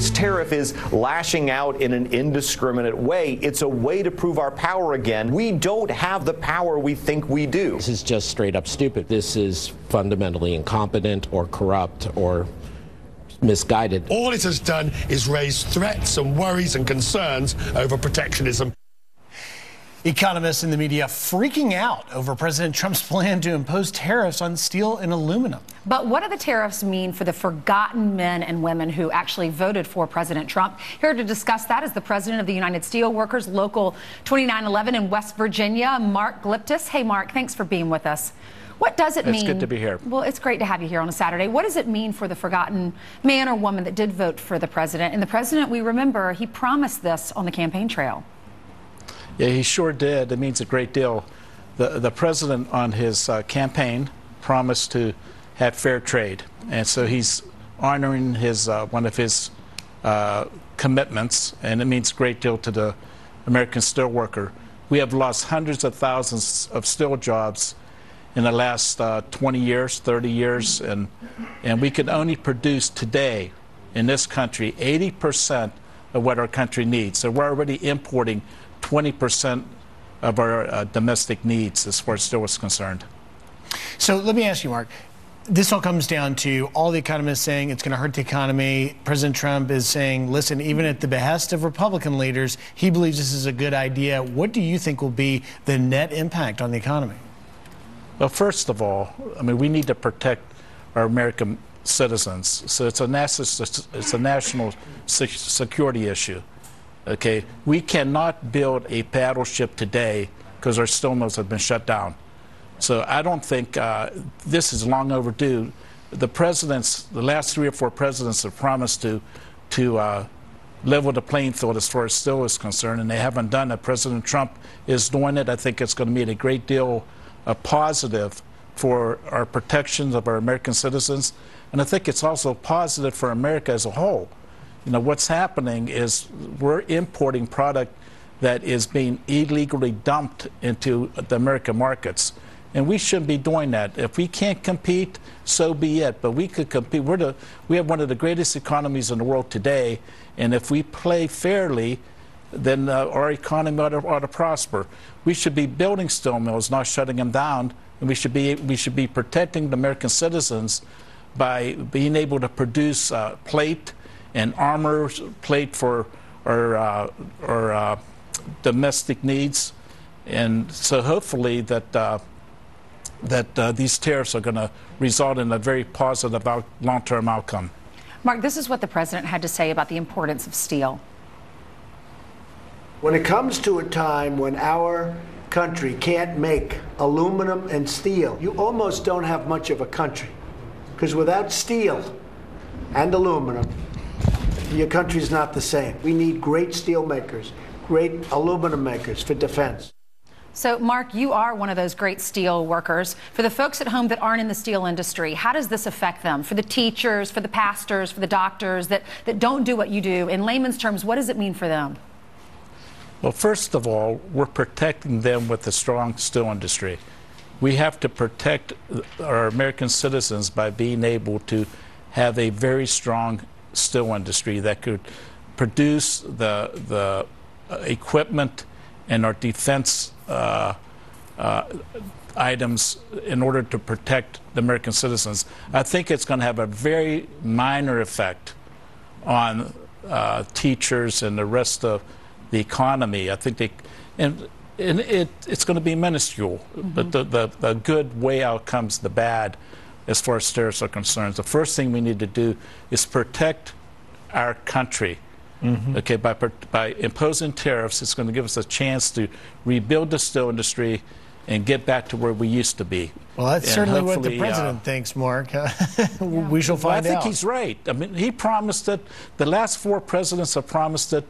this tariff is lashing out in an indiscriminate way. It's a way to prove our power again. We don't have the power we think we do. This is just straight up stupid. This is fundamentally incompetent or corrupt or misguided. All it has done is raise threats and worries and concerns over protectionism. Economists in the media freaking out over President Trump's plan to impose tariffs on steel and aluminum. But what do the tariffs mean for the forgotten men and women who actually voted for President Trump? Here to discuss that is the president of the United Steelworkers, Local 2911 in West Virginia, Mark Glyptis. Hey, Mark, thanks for being with us. What does it mean? It's good to be here. Well, it's great to have you here on a Saturday. What does it mean for the forgotten man or woman that did vote for the president? And the president, we remember, he promised this on the campaign trail. Yeah, he sure did. It means a great deal. The president on his campaign promised to have fair trade, and so he's honoring his one of his commitments, and it means a great deal to the American steelworker. We have lost hundreds of thousands of steel jobs in the last 20 years, 30 years, and we can only produce today in this country 80% of what our country needs. So we're already importing 20% of our domestic needs as far as steel is concerned. So let me ask you, Mark, this all comes down to all the economists saying it's going to hurt the economy. President Trump is saying, listen, even at the behest of Republican leaders, he believes this is a good idea. What do you think will be the net impact on the economy? Well, first of all, I mean, we need to protect our American citizens. So it's a national security issue. Okay, we cannot build a battleship today because our steel mills have been shut down. So I don't think this is long overdue. The last 3 or 4 presidents have promised to level the playing field as far as steel is concerned, and they haven't done it. President Trump is doing it. I think it's going to mean a great deal of positive for our protections of our American citizens, and I think it's also positive for America as a whole. You know, what's happening is we're importing product that is being illegally dumped into the American markets. And we shouldn't be doing that. If we can't compete, so be it. But we could compete. We have one of the greatest economies in the world today. And if we play fairly, then our economy ought to prosper. We should be building steel mills, not shutting them down. And we should be protecting the American citizens by being able to produce plate and armor plate for our domestic needs, and so hopefully that these tariffs are going to result in a very positive long-term outcome. Mark, this is what the president had to say about the importance of steel. When it comes to a time when our country can't make aluminum and steel, you almost don't have much of a country, because without steel and aluminum, your country's not the same. We need great steel makers, great aluminum makers for defense. So, Mark, you are one of those great steel workers. For the folks at home that aren't in the steel industry, how does this affect them? For the teachers, for the pastors, for the doctors that don't do what you do, in layman's terms, what does it mean for them? Well, first of all, we're protecting them with a strong steel industry. We have to protect our American citizens by being able to have a very strong steel industry that could produce the equipment and our defense items in order to protect the American citizens. I think it's going to have a very minor effect on teachers and the rest of the economy. I think it's going to be minuscule, but the good way out comes the bad as far as tariffs are concerned. The first thing we need to do is protect our country. Okay, by imposing tariffs, it's going to give us a chance to rebuild the steel industry and get back to where we used to be. Well, that's certainly what the president thinks, Mark. We shall find out. I think he's right. I mean, he promised it. The last 4 presidents have promised it,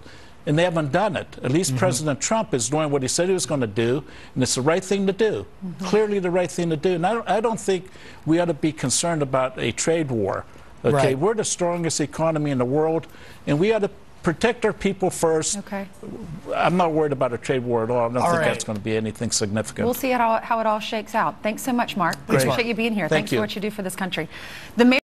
and they haven't done it. At least President Trump is doing what he said he was going to do, and it's the right thing to do. Clearly the right thing to do. And I don't think we ought to be concerned about a trade war. Okay, right. We're the strongest economy in the world, and we ought to protect our people first. Okay. I'm not worried about a trade war at all. I don't think that's going to be anything significant. We'll see how it all shakes out. Thanks so much, Mark. We appreciate you being here. Thanks for what you do for this country. The